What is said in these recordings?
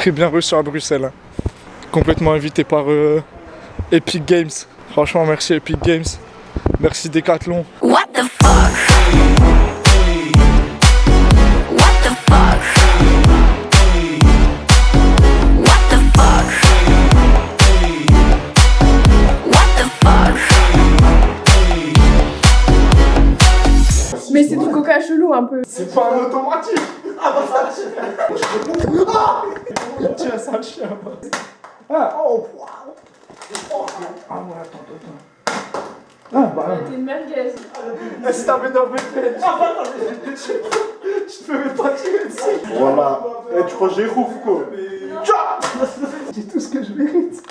très bien reçu à Bruxelles. Hein. Complètement invité par Epic Games. Franchement, merci Epic Games. Merci Decathlon. What the fuck? What the fuck? What the fuck? What the fuck? Mais c'est du coca chelou un peu. C'est pas un automatique. Ah bah ça tiens, ça chien. Ah, oh, wow. Ah ouais, attends. Ah bah. T'es une merguez. Si t'avais dormi, je te ferais pas tirer dessus. Voilà. Eh, tu crois que j'ai rouf quoi? J'ai tout ce que je mérite.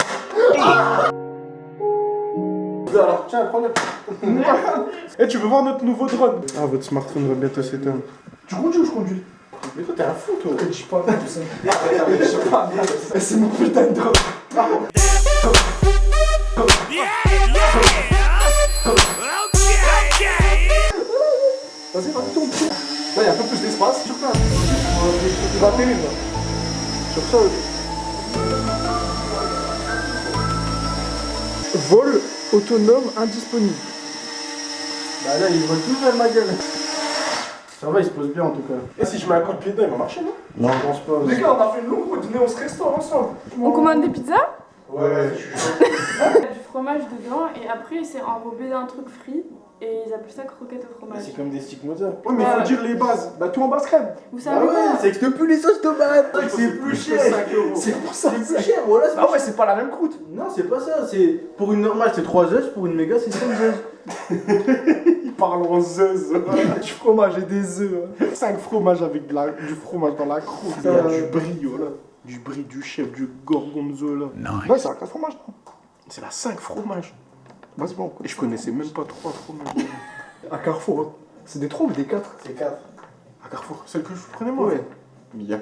Alors, tiens, prends-le. Eh, tu veux voir notre nouveau drone? Ah, votre smartphone va bientôt s'éteindre. Tu conduis ou je conduis? Mais toi, t'es un fou, toi. Je dis pas tout ça. Je sais pas. Eh, c'est mon putain de drone. Vas-y, tombe. Là, il y a un peu plus d'espace. Sur place. Il va atterrir là. Sur ça. Vol autonome indisponible. Bah là, il vole tout vers ma gueule. Ça va, il se pose bien en tout cas. Et si je mets un coup de pied dedans, il va marcher, non? Non, je pense pas. Les gars, on a fait une longue route, venez, on se restaure ensemble. On commande des pizzas? Ouais. Il y a du fromage dedans et après c'est enrobé d'un truc frit et ils appellent ça croquette au fromage. C'est comme des sticks Mozart. Ouais, mais il faut dire les bases. Bah, tout en base crème. Vous Ah savez ouais, quoi? ça existe plus les sauces tomates. C'est plus cher. 5 €. C'est pour ça. C'est plus cher, voilà. Ah ouais, c'est pas la même croûte. Non, c'est pas ça. C'est pour une normale, c'est 3 œufs. Pour une méga, c'est 5 œufs. Ils parlent en zeuz. Du fromage et des œufs. 5 fromages avec du fromage dans la croûte. Il y a du brie, voilà. Du brie, du chèvre, du gorgonzola. Ouais, c'est un 4 fromages. C'est la 5 fromages. Vas-y, bon. Et je connaissais même pas 3 fromages. À Carrefour, c'est des 3 ou des 4? C'est 4. À Carrefour, celle que je prenais moi. Ouais. Mais y a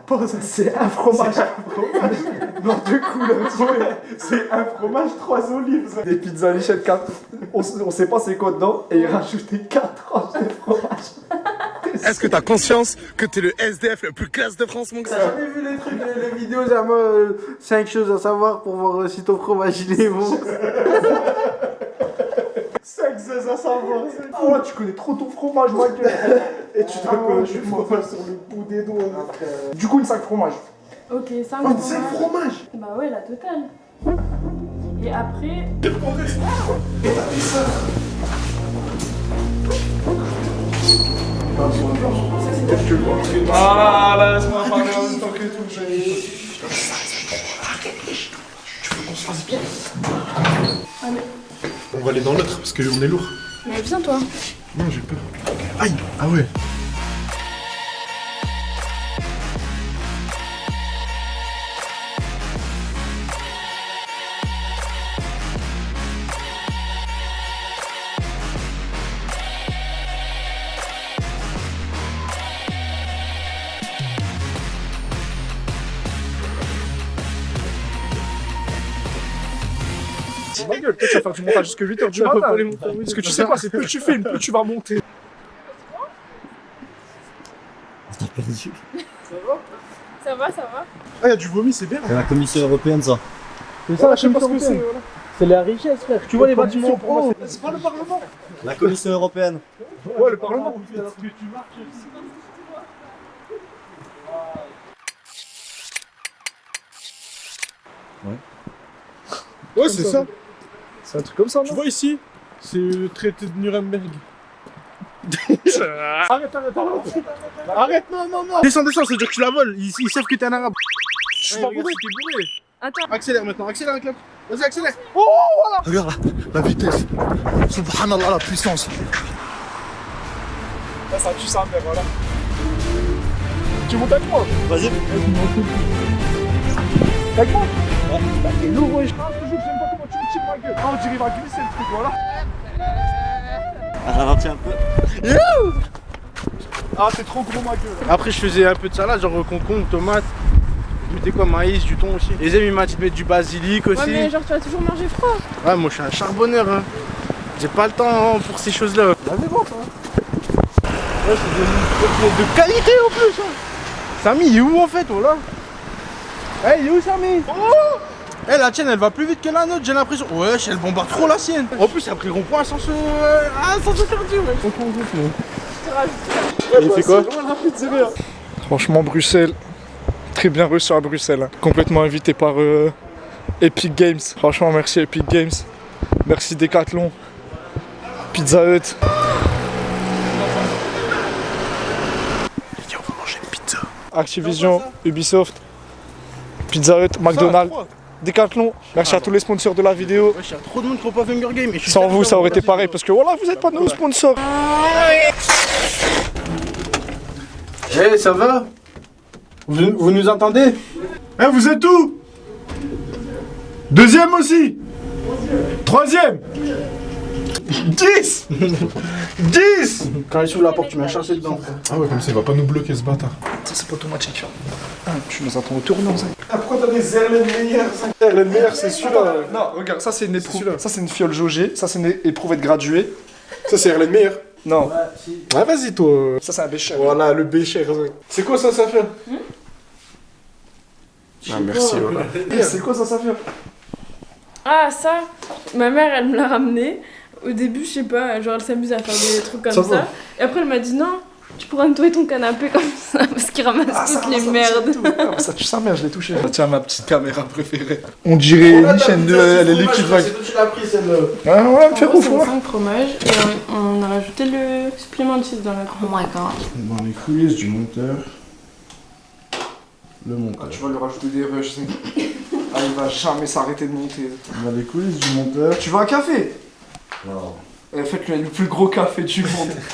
pas ça. C'est un fromage. Dans 2 couleurs. Ouais, c'est un fromage, 3 olives. Des pizzas Lichette 4. On sait pas c'est quoi dedans. Et ils rajoutaient 4 tranches de fromage. Est-ce que t'as conscience que t'es le SDF le plus classe de France, mon gars? T'as jamais vu les trucs, les vidéos, genre 5 choses à savoir pour voir si ton fromage il est bon. 5 zèzes à savoir. Oh, tu connais trop ton fromage, ma gueule. Et tu dois connaître du fromage sur le bout des doigts. Du coup, une 5 fromages. Ok, 5 Oh, 5 fromages. Bah ouais, la totale. Et après... Ah là, laisse-moi parler en même temps que tout. On va aller dans l'autre parce qu'on est lourd. Mais viens toi. Non, j'ai peur. Aïe! Ah ouais! C'est ma gueule, toi tu vas faire du montage jusqu'à 8h du matin. Parce que tu sais quoi, c'est plus tu filmes, plus tu vas monter. Ça va. Ah, y'a du vomi, c'est bien. C'est la Commission européenne, ça. C'est ça, je sais pas ce que c'est. C'est la richesse, frère. Tu vois les bâtiments pro. C'est pas le Parlement. La Commission européenne. Ouais, le Parlement. Ouais, c'est ça. C'est un truc comme ça, Tu non? vois ici, c'est le traité de Nuremberg. Arrête. Arrête, non. Descends, c'est dur que tu la voles. Ils savent que t'es un arabe. Je suis pas bourré. Attends. Accélère maintenant, accélère avec la. Vas-y, accélère. Oh, voilà. Regarde la vitesse. Subhanallah, la puissance. Là, ça tue sa mère, voilà. Tu montes avec moi? Vas-y. Avec moi? Ouais. Bah, t'es lourd, ouais. Je j'aime pas comment tu me tires ma gueule. Ah, on dirait qu'il va glisser le truc, voilà. Ralentis un peu. Ah, t'es trop gros, ma gueule. Après, je faisais un peu de salade, genre concombre, tomate. Je mettais quoi, maïs, du thon aussi. Les amis, il m'a dit de mettre du basilic aussi. Ouais mais genre tu vas toujours manger froid. Ouais, moi je suis un charbonneur. Hein. J'ai pas le temps pour ces choses-là. Lavez-moi, toi. Ouais, c'est de qualité en plus. Hein. Samy, il est où en fait, voilà? Hey, il est où Samy? Oh! Eh, la tienne, elle va plus vite que la nôtre, j'ai l'impression. Wesh, elle bombarde trop la sienne. En plus, elle a pris le rond-point sans se faire dire, wesh. Il fait quoi? Franchement, Bruxelles, très bien reçu à Bruxelles. Hein. Complètement invité par Epic Games. Franchement, merci Epic Games. Merci Decathlon. Pizza Hut. Les gars, on va manger une pizza. Activision, Ubisoft, Pizza Hut, McDonald's, Decathlon. Merci à tous les sponsors de la vidéo. Wesh, y'a trop de monde qui ont pas fait Hunger Game. Sans vous, ça aurait été pareil parce que voilà, vous êtes pas nos sponsors. Eh, ça va? Vous nous entendez? Eh, vous êtes où? Deuxième aussi. Troisième. 10. 10. Quand il s'ouvre la porte, tu mets un chassé dedans. Ah ouais, comme ça, il va pas nous bloquer ce bâtard. Ça, c'est pas automatique. Ah, tu nous attends au tournant, ça. Ah, pourquoi t'as des Erlen meilleurs? Erlen meilleurs, c'est celui-là. Non, regarde, ça c'est une C'est éprouve. celui-là. Ça c'est une fiole jaugée. Ça c'est une éprouvette graduée. Ça, c'est Erlen meilleur. Non, Ouais, vas-y, toi. ça c'est un bécher. Voilà, le bécher. C'est quoi ça, ça fait? Ah, merci, voilà. C'est quoi ça fait? Ah, ça, ma mère, elle me l'a ramené. Au début, je sais pas, genre elle s'amuse à faire des trucs comme Ça ça. va. Et après, elle m'a dit non, tu pourras nettoyer ton canapé comme ça parce qu'il ramasse toutes les merdes. Ça tue sa mère, je l'ai touché. Tiens, ma petite caméra préférée. On dirait une chaîne de. Elle est liquide vague. C'est toi qui l'as pris, celle-là. Ah ouais, me fait En gros, c'est ouf, 5 fromages et on a rajouté le supplément de cheese dans la coupe. Oh my god. Dans les coulisses du monteur. Le monteur. Tu vas lui rajouter des rushs. Ah, il va jamais s'arrêter de monter. Dans les coulisses du monteur. Tu veux un café? Non. Faites le plus gros café du monde.